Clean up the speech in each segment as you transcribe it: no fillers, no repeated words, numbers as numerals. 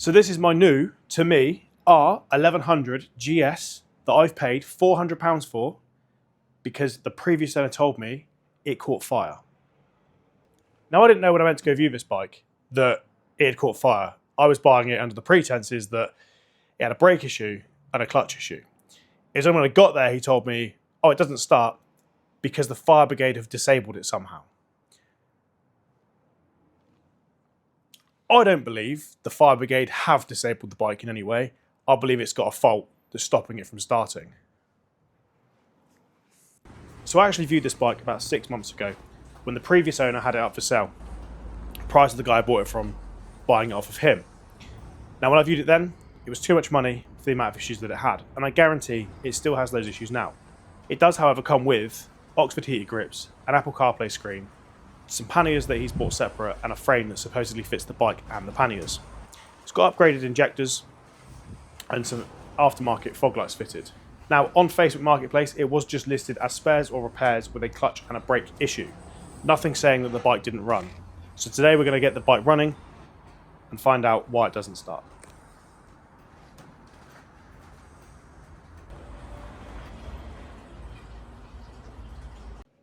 So this is my new, to me, R1100GS that I've paid £400 for because the previous owner told me it caught fire. Now I didn't know when I went to go view this bike that it had caught fire. I was buying it under the pretenses that it had a brake issue and a clutch issue. It's when I got there he told me, oh, it doesn't start because the fire brigade have disabled it somehow. I don't believe the fire brigade have disabled the bike in any way. I believe it's got a fault that's stopping it from starting. So I actually viewed this bike about 6 months ago when the previous owner had it up for sale, prior to the guy I bought it from buying it off of him. Now when I viewed it then, it was too much money for the amount of issues that it had, and I guarantee it still has those issues now. It does, however, come with Oxford heated grips, an Apple CarPlay screen, some panniers that he's bought separate, and a frame that supposedly fits the bike and the panniers. It's got upgraded injectors and some aftermarket fog lights fitted. Now on Facebook Marketplace it was just listed as spares or repairs with a clutch and a brake issue. Nothing saying that the bike didn't run. So today we're going to get the bike running and find out why it doesn't start.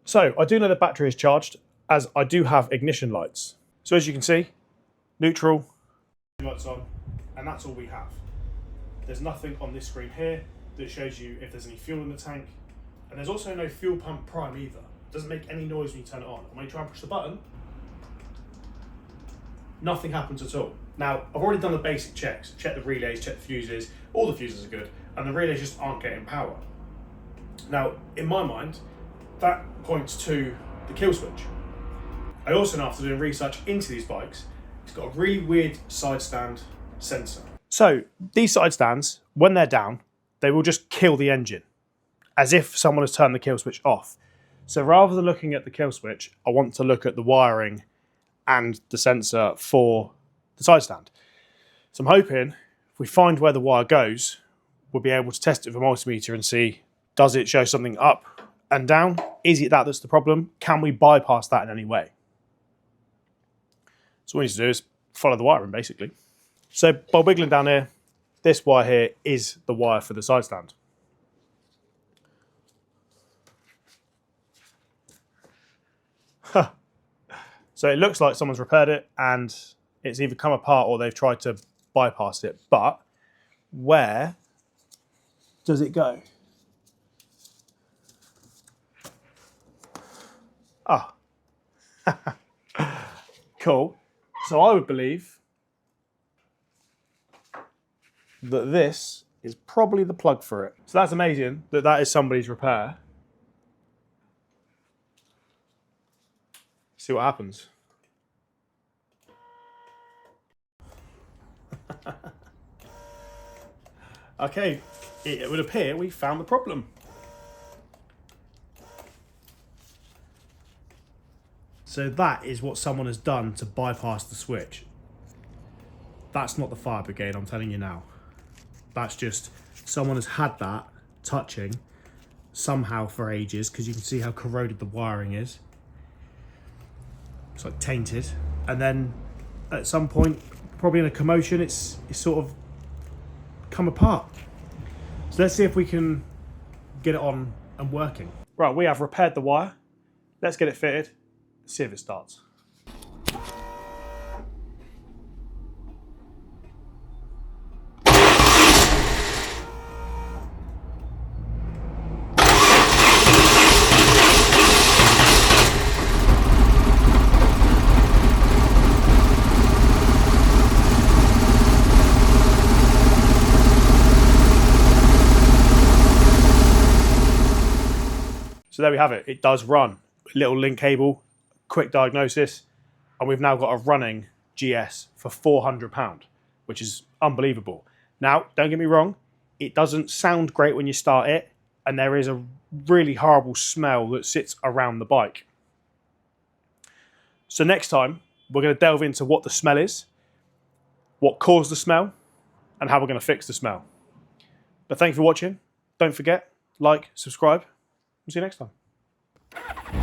So I do know the battery is charged, as I do have ignition lights. So as you can see, neutral, lights on, and that's all we have. There's nothing on this screen here that shows you if there's any fuel in the tank, and there's also no fuel pump prime either. It doesn't make any noise when you turn it on. And when you try and push the button, nothing happens at all. Now, I've already done the basic checks, checked the relays, checked the fuses, all the fuses are good, and the relays just aren't getting power. Now, in my mind, that points to the kill switch. I also know, after doing research into these bikes, it's got a really weird side stand sensor. So these side stands, when they're down, they will just kill the engine, as if someone has turned the kill switch off. So rather than looking at the kill switch, I want to look at the wiring and the sensor for the side stand. So I'm hoping if we find where the wire goes, we'll be able to test it with a multimeter and see, does it show something up and down? Is it that's the problem? Can we bypass that in any way? So what we need to do is follow the wiring, basically. So by wiggling down here, this wire here is the wire for the side stand. So it looks like someone's repaired it and it's either come apart or they've tried to bypass it. But where does it go? Ah, cool. So I would believe that this is probably the plug for it. So that's amazing that that is somebody's repair. See what happens. Okay, it would appear we found the problem. So that is what someone has done to bypass the switch. That's not the fire brigade, I'm telling you now. That's just someone has had that touching somehow for ages, because you can see how corroded the wiring is. It's like tainted. And then at some point, probably in a commotion, it's sort of come apart. So let's see if we can get it on and working. Right, we have repaired the wire. Let's get it fitted. See if it starts. So there we have it. It does run. A little link cable, quick diagnosis, and we've now got a running GS for £400, which is unbelievable. Now, don't get me wrong, it doesn't sound great when you start it, and there is a really horrible smell that sits around the bike. So next time, we're going to delve into what the smell is, what caused the smell, and how we're going to fix the smell. But thank you for watching. Don't forget, like, subscribe. We'll see you next time.